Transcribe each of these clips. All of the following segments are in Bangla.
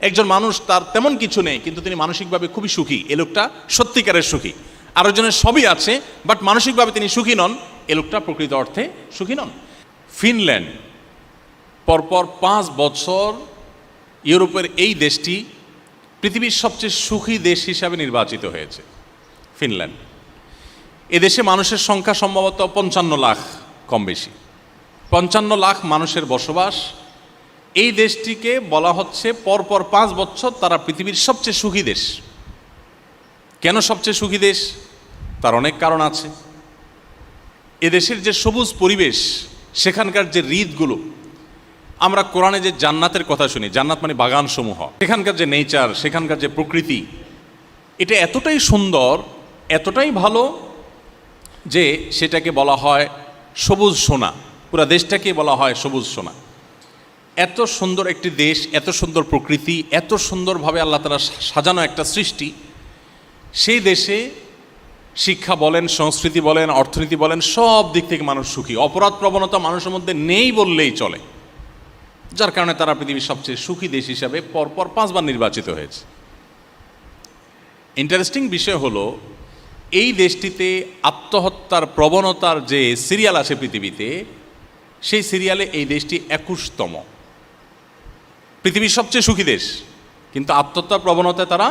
একজন মানুষ তার তেমন কিছু নেই কিন্তু তিনি মানসিকভাবে খুবই সুখী, এ লোকটা সত্যিকারের সুখী। আরেকজনের সবই আছে বাট মানসিকভাবে তিনি সুখী নন, এ লোকটা প্রকৃত অর্থে সুখী নন। ফিনল্যান্ড পরপর 5 বছর ইউরোপের এই দেশটি পৃথিবীর সবচেয়ে সুখী দেশ হিসাবে নির্বাচিত হয়েছে। ফিনল্যান্ড, এদেশে মানুষের সংখ্যা সম্ভবত 55 লাখ, কম বেশি 55 লাখ মানুষের বসবাস। এই দেশটিকে বলা হচ্ছে পরপর 5 বছর তারা পৃথিবীর সবচেয়ে সুখী দেশ। কেন সবচেয়ে সুখী দেশ? তার অনেক কারণ আছে। এদেশের যে সবুজ পরিবেশ, সেখানকার যে হ্রদগুলো, আমরা কোরআনে যে জান্নাতের কথা শুনি, জান্নাত মানে বাগানসমূহ, সেখানকার যে নেচার, সেখানকার যে প্রকৃতি, এটা এতটাই সুন্দর, এতটাই ভালো যে সেটাকে বলা হয় সবুজ সোনা। পুরো দেশটাকে বলা হয় সবুজ সোনা। এত সুন্দর একটি দেশ, এত সুন্দর প্রকৃতি, এত সুন্দরভাবে আল্লাহ তাআলা সাজানো একটা সৃষ্টি, সেই দেশে শিক্ষা বলেন, সংস্কৃতি বলেন, অর্থনীতি বলেন, সব দিক থেকে মানুষ সুখী। অপরাধ প্রবণতা মানুষের মধ্যে নেই বললেই চলে, যার কারণে তারা পৃথিবীর সবচেয়ে সুখী দেশ হিসাবে পরপর 5 বার নির্বাচিত হয়েছে। ইন্টারেস্টিং বিষয় হলো, এই দেশটিতে আত্মহত্যার প্রবণতার যে সিরিয়াল আছে পৃথিবীতে, সেই সিরিয়ালে এই দেশটি 21তম। পৃথিবীর সবচেয়ে সুখী দেশ, কিন্তু আত্মহত্যার প্রবণতায় তারা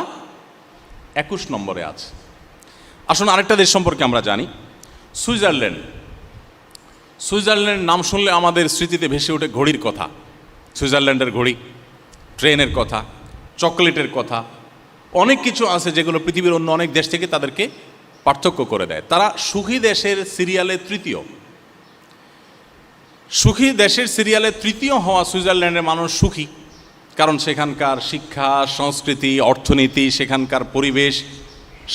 21 নম্বরে আছে। আসুন আরেকটা দেশ সম্পর্কে আমরা জানি, সুইজারল্যান্ড। সুইজারল্যান্ডের নাম শুনলে আমাদের স্মৃতিতে ভেসে ওঠে ঘড়ির কথা। সুইজারল্যান্ডের ঘড়ি, ট্রেনের কথা, চকোলেটের কথা, অনেক কিছু আছে যেগুলো পৃথিবীর অন্য অনেক দেশ থেকে তাদেরকে পার্থক্য করে দেয়। তারা সুখী দেশের সিরিয়ালে তৃতীয়। সুখী দেশের সিরিয়ালে তৃতীয় হওয়া সুইজারল্যান্ডের মানুষ সুখী, কারণ সেখানকার শিক্ষা, সংস্কৃতি, অর্থনীতি, সেখানকার পরিবেশ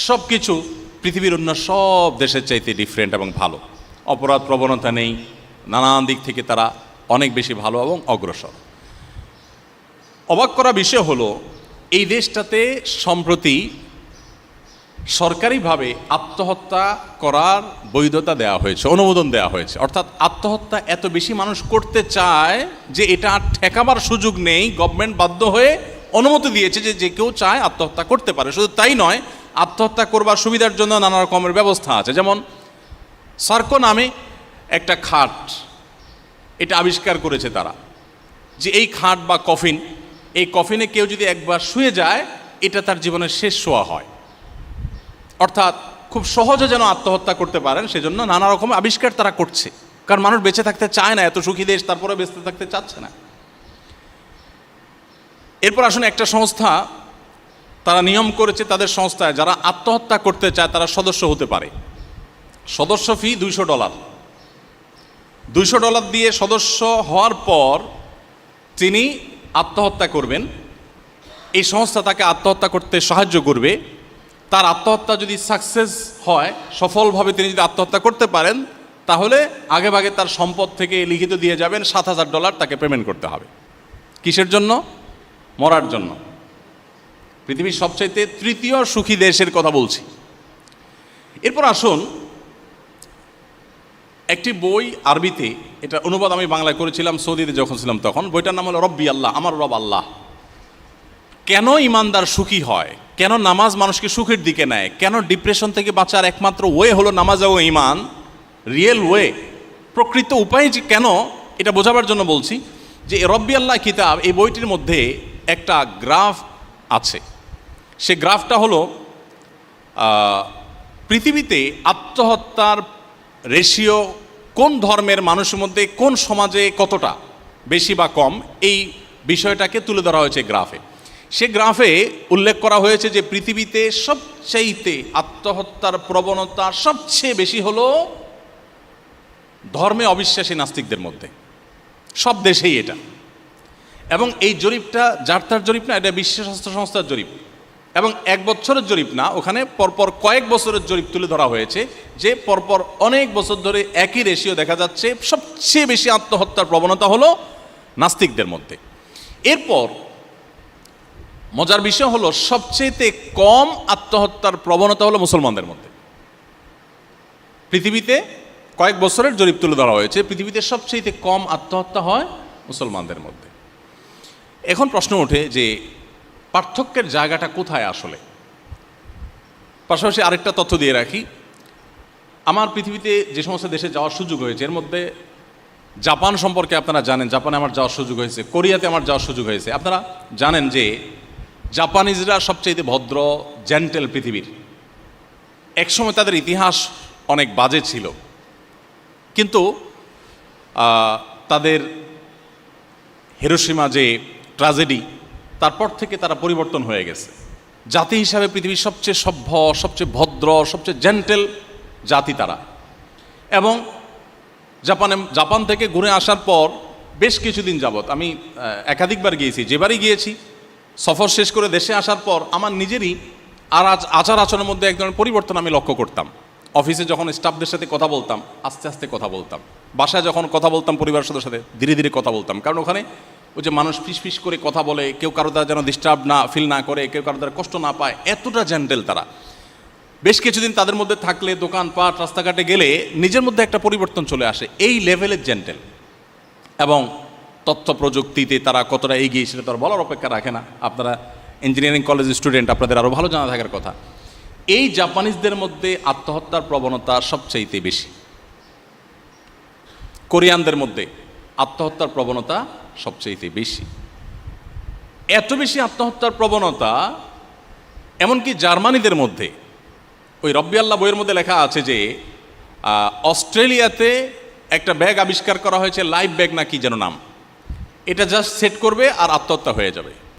সব কিছু পৃথিবীর অন্য সব দেশের চাইতে ডিফারেন্ট এবং ভালো। অপরাধ প্রবণতা নেই, নানান দিক থেকে তারা অনেক বেশি ভালো এবং অগ্রসর। অবাক করা বিষয় হলো, এই দেশটাতে সম্প্রতি সরকারিভাবে আত্মহত্যা করার বৈধতা দেওয়া হয়েছে, অনুমোদন দেওয়া হয়েছে। অর্থাৎ আত্মহত্যা এত বেশি মানুষ করতে চায় যে এটা আর ঠেকাবার সুযোগ নেই, গভর্নমেন্ট বাধ্য হয়ে অনুমতি দিয়েছে যে যে কেউ চায় আত্মহত্যা করতে পারে। শুধু তাই নয়, আত্মহত্যা করবার সুবিধার জন্য নানা রকমের ব্যবস্থা আছে। যেমন সার্কো নামে একটা খাট, এটা আবিষ্কার করেছে তারা, যে এই খাট বা কফিন, এই কফিনে কেউ যদি একবার শুয়ে যায়, এটা তার জীবনের শেষ শোয়া হয়। অর্থাৎ খুব সহজে যেন আত্মহত্যা করতে পারেন, সেজন্য নানা রকম আবিষ্কার তারা করছে। কারণ মানুষ বেঁচে থাকতে চায় না, এত সুখী দেশ, তারপরে বেঁচে থাকতে চাচ্ছে না। এরপর আসুন, একটা সংস্থা তারা নিয়ম করেছে, তাদের সংস্থায় যারা আত্মহত্যা করতে চায় তারা সদস্য হতে পারে। সদস্য ফি $200। $200 দিয়ে সদস্য হওয়ার পর তিনি আত্মহত্যা করবেন। এই সংস্থা তাকে আত্মহত্যা করতে সাহায্য করবে। তার আত্মহত্যা যদি সাকসেস হয়, সফলভাবে তিনি যদি আত্মহত্যা করতে পারেন, তাহলে আগেভাগে তার সম্পদ থেকে লিখিত দিয়ে যাবেন, $7,000 তাকে পেমেন্ট করতে হবে। কিসের জন্য? মরার জন্য। পৃথিবীর সবচাইতে তৃতীয় সুখী দেশের কথা বলছি। এরপর আসুন, একটি বই আরবিতে, এটা অনুবাদ আমি বাংলায় করেছিলাম সৌদিতে যখন ছিলাম তখন। বইটার নাম হলো রব্বি আল্লাহ, আমার রব আল্লাহ। কেন ইমানদার সুখী হয়, কেন নামাজ মানুষকে সুখের দিকে নেয়, কেন ডিপ্রেশন থেকে বাঁচার একমাত্র ওয়ে হলো নামাজ ও ইমান, রিয়েল ওয়ে, প্রকৃত উপায় যে কেন, এটা বোঝাবার জন্য বলছি যে রব্বি আল্লাহ কিতাব, এই বইটির মধ্যে একটা গ্রাফ আছে। সে গ্রাফটা হলো পৃথিবীতে আত্মহত্যার রেশিও কোন ধর্মের মানুষের মধ্যে, কোন সমাজে কতটা বেশি বা কম, এই বিষয়টাকে তুলে ধরা হয়েছে গ্রাফে। সে গ্রাফে উল্লেখ করা হয়েছে যে পৃথিবীতে সবচাইতে আত্মহত্যার প্রবণতা সবচেয়ে বেশি হলো ধর্মে অবিশ্বাসী নাস্তিকদের মধ্যে, সব দেশেই এটা। এবং এই জরিপটা যার তার জরিপ না, এটা বিশ্ব স্বাস্থ্য সংস্থার জরিপ, এবং 1 বছরের জরিপ না, ওখানে পরপর কয়েক বছরের জরিপ তুলে ধরা হয়েছে যে পরপর অনেক বছর ধরে একই রেশিও দেখা যাচ্ছে, সবচেয়ে বেশি আত্মহত্যার প্রবণতা হলো নাস্তিকদের মধ্যে। এরপর মজার বিষয় হলো, সবচেয়ে কম আত্মহত্যার প্রবণতা হলো মুসলমানদের মধ্যে। পৃথিবীতে কয়েক বছরের জরিপ তুলে ধরা হয়েছে, পৃথিবীতে সবচেয়ে কম আত্মহত্যা হয় মুসলমানদের মধ্যে। এখন প্রশ্ন ওঠে যে পার্থক্যের জায়গাটা কোথায় আসলে? পাশাপাশি আরেকটা তথ্য দিয়ে রাখি, আমার পৃথিবীতে যে সমস্ত দেশে যাওয়ার সুযোগ হয়েছে এর মধ্যে জাপান সম্পর্কে আপনারা জানেন, জাপানে আমার যাওয়ার সুযোগ হয়েছে, কোরিয়াতে আমার যাওয়ার সুযোগ হয়েছে। আপনারা জানেন যে জাপানিজরা সবচেয়ে ভদ্র, জেন্টেল পৃথিবীর। একসময় তাদের ইতিহাস অনেক বাজে ছিল, কিন্তু তাদের হিরোশিমা যে ট্র্যাজেডি, তারপর থেকে তারা পরিবর্তন হয়ে গেছে। জাতি হিসাবে পৃথিবীর সবচেয়ে সভ্য, সবচেয়ে ভদ্র, সবচেয়ে জেন্টেল জাতি তারা। এবং জাপান থেকে ঘুরে আসার পর বেশ কিছুদিন যাবৎ আমি একাধিকবার গিয়েছি, যেবারই গিয়েছি সফর শেষ করে দেশে আসার পর আমার নিজেরই আচার আচরণের মধ্যে এক ধরনের পরিবর্তন আমি লক্ষ্য করতাম। অফিসে যখন স্টাফদের সাথে কথা বলতাম, আস্তে আস্তে কথা বলতাম। বাসায় যখন কথা বলতাম পরিবারের সদস্যদের সাথে, ধীরে ধীরে কথা বলতাম। কারণ ওখানে ওই যে মানুষ ফিস করে কথা বলে, কেউ কারো দ্বারা যেন ডিস্টার্ব না ফিল না করে, কেউ কারো দ্বারা কষ্ট না পায়, এতটা জেন্টেল তারা। বেশ কিছুদিন তাদের মধ্যে থাকলে, দোকানপাট, রাস্তাঘাটে গেলে নিজের মধ্যে একটা পরিবর্তন চলে আসে, এই লেভেলের জেন্টেল। এবং তথ্য প্রযুক্তিতে তারা কতটা এগিয়ে সেটা তো আর বলার অপেক্ষা রাখে না। আপনারা ইঞ্জিনিয়ারিং কলেজ স্টুডেন্ট, আপনাদের আরও ভালো জানা থাকার কথা। এই জাপানিজদের মধ্যে আত্মহত্যার প্রবণতা সবচাইতে বেশি। কোরিয়ানদের মধ্যে আত্মহত্যার প্রবণতা সবচাইতে বেশি। এত বেশি আত্মহত্যার প্রবণতা এমনকি জার্মানিদের মধ্যে, ওই রব্বি আল্লাহ বইয়ের মধ্যে লেখা আছে যে অস্ট্রেলিয়াতে একটা ব্যাগ আবিষ্কার করা হয়েছে, লাইফ ব্যাগ না কি যেন নাম, এটা জাস্ট সেট করবে আর আত্মহত্যা হয়ে যাবে।